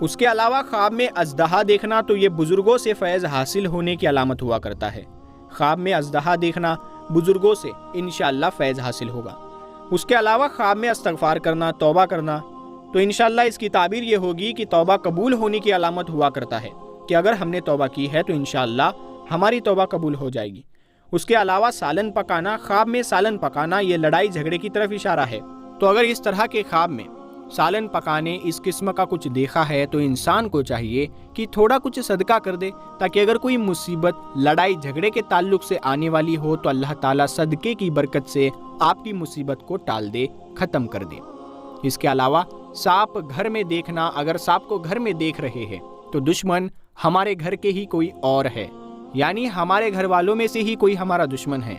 اس کے علاوہ خواب میں اژدہا دیکھنا تو یہ بزرگوں سے فیض حاصل ہونے کی علامت ہوا کرتا ہے۔ خواب میں اژدہا دیکھنا بزرگوں سے انشاءاللہ فیض حاصل ہوگا۔ اس کے علاوہ خواب میں استغفار کرنا، توبہ کرنا تو انشاءاللہ اس کی تعبیر یہ ہوگی کہ توبہ قبول ہونے کی علامت ہوا کرتا ہے کہ اگر ہم نے توبہ کی ہے تو انشاءاللہ ہماری توبہ قبول ہو جائے گی۔ اس کے علاوہ سالن پکانا، خواب میں سالن پکانا یہ لڑائی جھگڑے کی طرف اشارہ ہے۔ تو اگر اس طرح کے خواب میں سالن پکانے اس قسم کا کچھ دیکھا ہے تو انسان کو چاہیے کہ تھوڑا کچھ صدقہ کر دے، تاکہ اگر کوئی مصیبت لڑائی جھگڑے کے تعلق سے آنے والی ہو تو اللہ تعالیٰ صدقے کی برکت سے آپ کی مصیبت کو ٹال دے، ختم کر دے۔ اس کے علاوہ سانپ گھر میں دیکھنا، اگر سانپ کو گھر میں دیکھ رہے ہیں تو دشمن ہمارے گھر کے ہی کوئی اور ہے، یعنی ہمارے گھر والوں میں سے ہی کوئی ہمارا دشمن ہے۔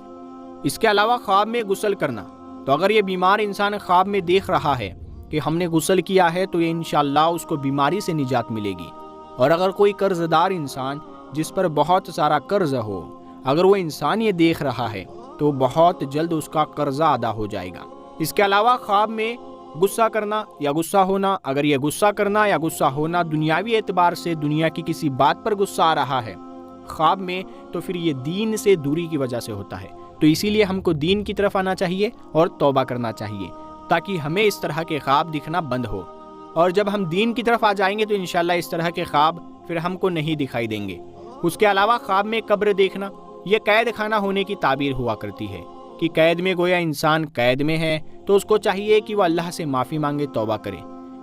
اس کے علاوہ خواب میں غسل کرنا تو اگر یہ بیمار انسان خواب میں دیکھ رہا ہے کہ ہم نے غسل کیا ہے تو یہ انشاءاللہ اس کو بیماری سے نجات ملے گی۔ اور اگر کوئی قرض دار انسان جس پر بہت سارا قرض ہو، اگر وہ انسان یہ دیکھ رہا ہے تو بہت جلد اس کا قرضہ ادا ہو جائے گا۔ اس کے علاوہ خواب میں غصہ کرنا یا غصہ ہونا، اگر یہ غصہ کرنا یا غصہ ہونا دنیاوی اعتبار سے دنیا کی کسی بات پر غصہ آ رہا ہے خواب میں، تو پھر یہ دین سے دوری کی وجہ سے ہوتا ہے۔ تو اسی لیے ہم کو دین کی طرف آنا چاہیے اور توبہ کرنا چاہیے تاکہ ہمیں اس طرح کے خواب دکھنا بند ہو، اور جب ہم دین کی طرف آ جائیں گے تو انشاءاللہ اس طرح کے خواب پھر ہم کو نہیں دکھائی دیں گے۔ اس کے علاوہ خواب میں قبر دیکھنا یہ قید خانہ ہونے کی تعبیر ہوا کرتی ہے کہ قید میں گویا انسان قید میں ہے تو اس کو چاہیے کہ وہ اللہ سے معافی مانگے، توبہ کرے۔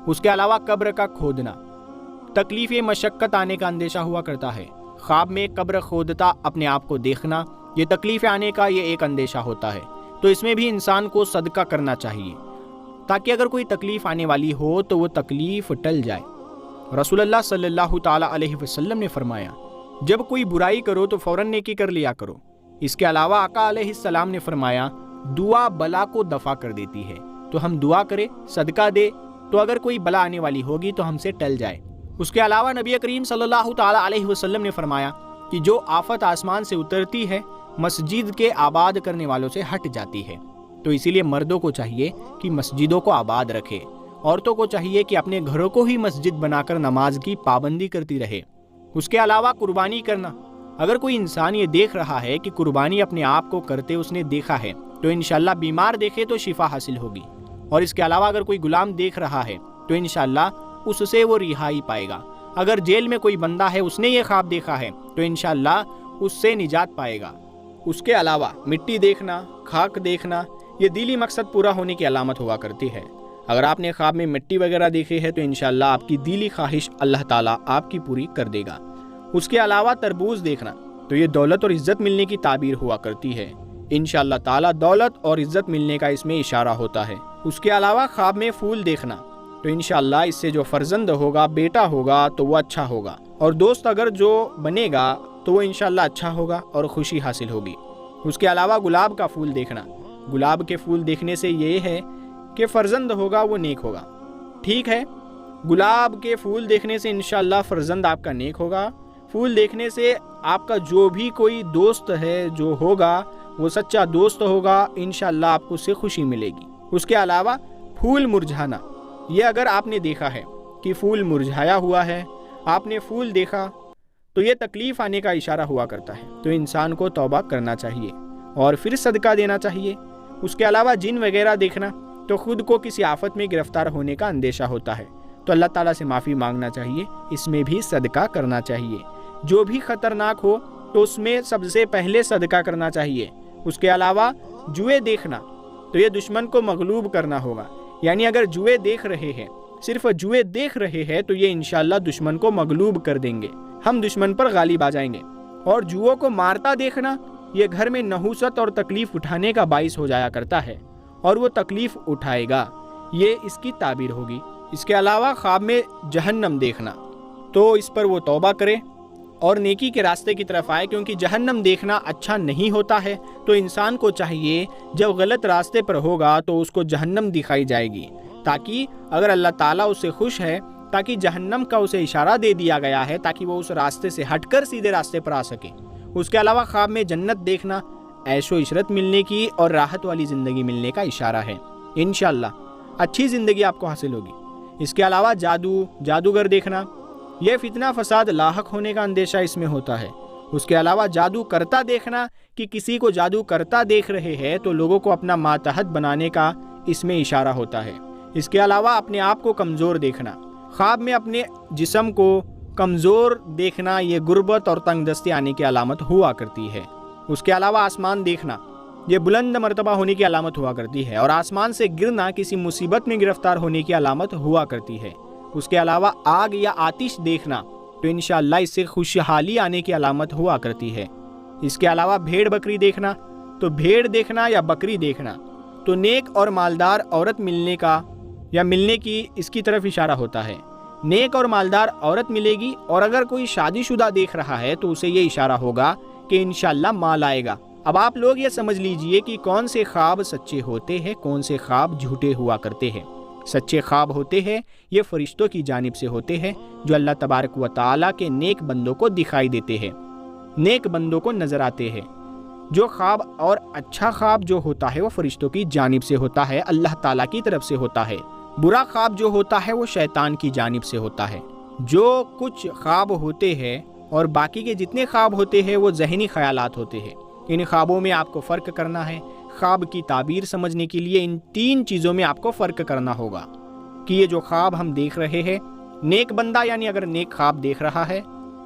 اس کے علاوہ قبر کا کھودنا تکلیف مشقت آنے کا اندیشہ ہوا کرتا ہے۔ خواب میں قبر کھودتا اپنے آپ کو دیکھنا یہ تکلیف آنے کا یہ ایک اندیشہ ہوتا ہے، تو اس میں بھی انسان کو صدقہ کرنا چاہیے تاکہ اگر کوئی تکلیف آنے والی ہو تو وہ تکلیف ٹل جائے۔ رسول اللہ صلی اللہ تعالیٰ علیہ وسلم نے فرمایا جب کوئی برائی کرو تو فوراً نیکی کر لیا کرو۔ اس کے علاوہ آقا علیہ السلام نے فرمایا دعا بلا کو دفع کر دیتی ہے، تو ہم دعا کریں، صدقہ دے تو اگر کوئی بلا آنے والی ہوگی تو ہم سے ٹل جائے۔ اس کے علاوہ نبی کریم صلی اللہ تعالیٰ علیہ وسلم نے فرمایا کہ جو آفت آسمان سے اترتی ہے مسجد کے آباد کرنے والوں سے ہٹ جاتی ہے۔ تو اسی لیے مردوں کو چاہیے کہ مسجدوں کو آباد رکھے، عورتوں کو چاہیے کہ اپنے گھروں کو ہی مسجد بنا کر نماز کی پابندی کرتی رہے۔ اس کے علاوہ قربانی کرنا، اگر کوئی انسان یہ دیکھ رہا ہے کہ قربانی اپنے آپ کو کرتے اس نے دیکھا ہے تو انشاءاللہ بیمار دیکھے تو شفا حاصل ہوگی۔ اور اس کے علاوہ اگر کوئی غلام دیکھ رہا ہے تو انشاءاللہ اس سے وہ رہائی پائے گا۔ اگر جیل میں کوئی بندہ ہے اس نے یہ خواب دیکھا ہے تو انشاءاللہ اس سے نجات پائے گا۔ اس کے علاوہ مٹی دیکھنا، خاک دیکھنا یہ دلی مقصد پورا ہونے کی علامت ہوا کرتی ہے۔ اگر آپ نے خواب میں مٹی وغیرہ دیکھی ہے تو انشاءاللہ آپ کی دلی خواہش اللہ تعالیٰ آپ کی پوری کر دے گا۔ اس کے علاوہ تربوز دیکھنا تو یہ دولت اور عزت ملنے کی تعبیر ہوا کرتی ہے۔ انشاءاللہ تعالیٰ دولت اور عزت ملنے کا اس میں اشارہ ہوتا ہے۔ اس کے علاوہ خواب میں پھول دیکھنا تو انشاءاللہ اس سے جو فرزند ہوگا، بیٹا ہوگا تو وہ اچھا ہوگا، اور دوست اگر جو بنے گا تو وہ انشاءاللہ اچھا ہوگا اور خوشی حاصل ہوگی۔ اس کے علاوہ گلاب کا پھول دیکھنا، گلاب کے پھول دیکھنے سے یہ ہے کہ فرزند ہوگا وہ نیک ہوگا۔ ٹھیک ہے، گلاب کے پھول دیکھنے سے انشاءاللہ فرزند آپ کا نیک ہوگا۔ پھول دیکھنے سے آپ کا جو بھی کوئی دوست ہے جو ہوگا وہ سچا دوست ہوگا، انشاءاللہ آپ کو اس سے خوشی ملے گی۔ اس کے علاوہ پھول مرجھانا، یہ اگر آپ نے دیکھا ہے کہ پھول مرجھایا ہوا ہے، آپ نے پھول دیکھا تو یہ تکلیف آنے کا اشارہ ہوا کرتا ہے، تو انسان کو توبہ کرنا چاہیے اور پھر صدقہ دینا چاہیے۔ اس کے علاوہ جن وغیرہ دیکھنا تو خود کو کسی آفت میں گرفتار ہونے کا اندیشہ ہوتا ہے، تو اللہ تعالیٰ سے معافی مانگنا چاہیے، اس میں بھی صدقہ کرنا چاہیے۔ جو بھی خطرناک ہو تو اس میں سب سے پہلے صدقہ کرنا چاہیے۔ اس کے علاوہ جوئے دیکھنا تو یہ دشمن کو مغلوب کرنا ہوگا، یعنی اگر جوئے دیکھ رہے ہیں، صرف جوئے دیکھ رہے ہیں تو یہ انشاءاللہ دشمن کو مغلوب کر دیں گے، ہم دشمن پر غالب آ جائیں گے۔ اور جوؤں کو مارتا دیکھنا یہ گھر میں نحوست اور تکلیف اٹھانے کا باعث ہو جایا کرتا ہے، اور وہ تکلیف اٹھائے گا، یہ اس کی تعبیر ہوگی۔ اس کے علاوہ خواب میں جہنم دیکھنا تو اس پر وہ توبہ کرے اور نیکی کے راستے کی طرف آئے، کیونکہ جہنم دیکھنا اچھا نہیں ہوتا ہے۔ تو انسان کو چاہیے جب غلط راستے پر ہوگا تو اس کو جہنم دکھائی جائے گی، تاکہ اگر اللہ تعالیٰ اس سے خوش ہے تاکہ جہنم کا اسے اشارہ دے دیا گیا ہے تاکہ وہ اس راستے سے ہٹ کر سیدھے راستے پر آ سکے۔ اس کے علاوہ خواب میں جنت دیکھنا عیش و عشرت ملنے کی اور راحت والی زندگی ملنے کا اشارہ ہے۔ انشاءاللہ اچھی زندگی آپ کو حاصل ہوگی۔ اس کے علاوہ جادوگر دیکھنا، یہ فتنہ فساد لاحق ہونے کا اندیشہ اس میں ہوتا ہے۔ اس کے علاوہ جادو کرتا دیکھنا کہ کسی کو جادو کرتا دیکھ رہے ہیں تو لوگوں کو اپنا ماتحت بنانے کا اس میں اشارہ ہوتا ہے۔ اس کے علاوہ اپنے آپ کو کمزور دیکھنا، خواب میں اپنے جسم کو کمزور دیکھنا یہ غربت اور تنگ دستی آنے کی علامت ہوا کرتی ہے۔ اس کے علاوہ آسمان دیکھنا، یہ بلند مرتبہ ہونے کی علامت ہوا کرتی ہے، اور آسمان سے گرنا کسی مصیبت میں گرفتار ہونے کی علامت ہوا کرتی ہے۔ اس کے علاوہ آگ یا آتش دیکھنا تو انشاءاللہ اس سے خوشحالی آنے کی علامت ہوا کرتی ہے۔ اس کے علاوہ بھیڑ بکری دیکھنا، تو بھیڑ دیکھنا یا بکری دیکھنا تو نیک اور مالدار عورت ملنے کا یا ملنے کی اس کی طرف اشارہ ہوتا ہے۔ نیک اور مالدار عورت ملے گی، اور اگر کوئی شادی شدہ دیکھ رہا ہے تو اسے یہ اشارہ ہوگا کہ انشاءاللہ مال آئے گا۔ اب آپ لوگ یہ سمجھ لیجئے کہ کون سے خواب سچے ہوتے ہیں، کون سے خواب جھوٹے ہوا کرتے ہیں۔ سچے خواب ہوتے ہیں یہ فرشتوں کی جانب سے ہوتے ہیں جو اللہ تبارک و تعالیٰ کے نیک بندوں کو دکھائی دیتے ہیں، نیک بندوں کو نظر آتے ہیں۔ جو خواب اور اچھا خواب جو ہوتا ہے وہ فرشتوں کی جانب سے ہوتا ہے، اللہ تعالیٰ کی طرف سے ہوتا ہے۔ برا خواب جو ہوتا ہے وہ شیطان کی جانب سے ہوتا ہے۔ جو کچھ خواب ہوتے ہیں اور باقی کے جتنے خواب ہوتے ہیں وہ ذہنی خیالات ہوتے ہیں۔ ان خوابوں میں آپ کو فرق کرنا ہے۔ خواب کی تعبیر سمجھنے کے لیے ان 3 چیزوں میں آپ کو فرق کرنا ہوگا کہ یہ جو خواب ہم دیکھ رہے ہیں، نیک بندہ یعنی اگر نیک خواب دیکھ رہا ہے،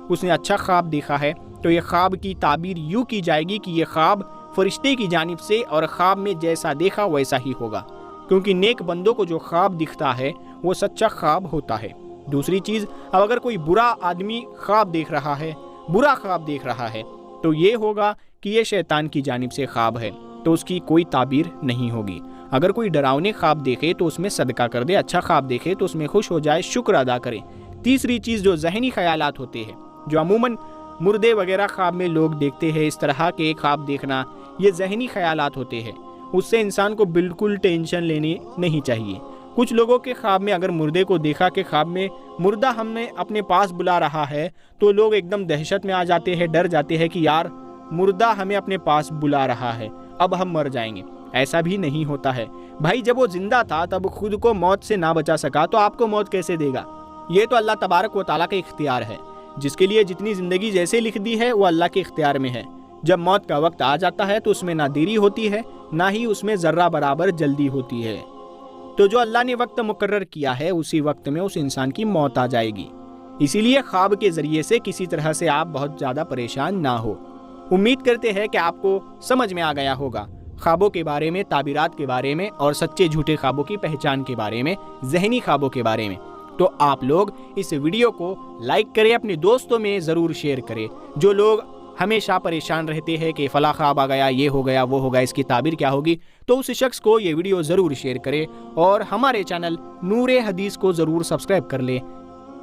اس نے اچھا خواب دیکھا ہے تو یہ خواب کی تعبیر یوں کی جائے گی کہ یہ خواب فرشتے کی جانب سے اور خواب میں جیسا دیکھا ویسا ہی ہوگا، کیونکہ نیک بندوں کو جو خواب دکھتا ہے وہ سچا خواب ہوتا ہے۔ دوسری چیز، اب اگر کوئی برا آدمی خواب دیکھ رہا ہے، برا خواب دیکھ رہا ہے تو یہ ہوگا کہ یہ شیطان کی جانب سے خواب ہے، تو اس کی کوئی تعبیر نہیں ہوگی۔ اگر کوئی ڈراؤنے خواب دیکھے تو اس میں صدقہ کر دے، اچھا خواب دیکھے تو اس میں خوش ہو جائے، شکر ادا کرے۔ تیسری چیز جو ذہنی خیالات ہوتے ہیں، جو عموماً مردے وغیرہ خواب میں لوگ دیکھتے ہیں، اس طرح کے خواب دیکھنا یہ ذہنی خیالات ہوتے ہیں، اس سے انسان کو بالکل ٹینشن لینی نہیں چاہیے۔ کچھ لوگوں کے خواب میں اگر مردے کو دیکھا کہ خواب میں مردہ ہمیں اپنے پاس بلا رہا ہے تو لوگ ایک دم دہشت میں آ جاتے ہیں، ڈر جاتے ہیں کہ یار مردہ ہمیں اپنے پاس بلا رہا ہے، اب ہم مر جائیں گے۔ ایسا بھی نہیں ہوتا ہے بھائی، جب وہ زندہ تھا تب خود کو موت سے نہ بچا سکا تو آپ کو موت کیسے دے گا؟ یہ تو اللہ تبارک و تعالیٰ کا اختیار ہے، جس کے لیے جتنی زندگی جیسے لکھ دی ہے وہ اللہ کے اختیار میں ہے۔ جب موت کا وقت آ جاتا ہے تو اس میں نہ دیری ہوتی ہے نہ ہی اس میں ذرہ برابر جلدی ہوتی ہے۔ تو جو اللہ نے وقت مقرر کیا ہے اسی وقت میں اس انسان کی موت آ جائے گی۔ اسی لیے خواب کے ذریعے سے کسی طرح سے آپ بہت زیادہ پریشان نہ ہو۔ امید کرتے ہیں کہ آپ کو سمجھ میں آ گیا ہوگا خوابوں کے بارے میں، تعبیرات کے بارے میں، اور سچے جھوٹے خوابوں کی پہچان کے بارے میں، ذہنی خوابوں کے بارے میں۔ تو آپ لوگ اس ویڈیو کو لائک کریں، اپنے دوستوں میں ضرور شیئر کریں۔ جو لوگ ہمیشہ پریشان رہتے ہیں کہ فلاں خواب آ گیا، یہ ہو گیا، وہ ہو گیا، اس کی تعبیر کیا ہوگی، تو اس شخص کو یہ ویڈیو ضرور شیئر کریں، اور ہمارے چینل نور حدیث کو ضرور سبسکرائب کر لیں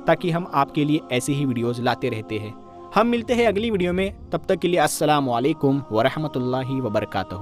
تاکہ ہم آپ کے لیے ایسی ہی ویڈیوز لاتے رہتے ہیں۔ ہم ملتے ہیں اگلی ویڈیو میں، تب تک کے لیے السلام علیکم ورحمۃ اللہ وبرکاتہ۔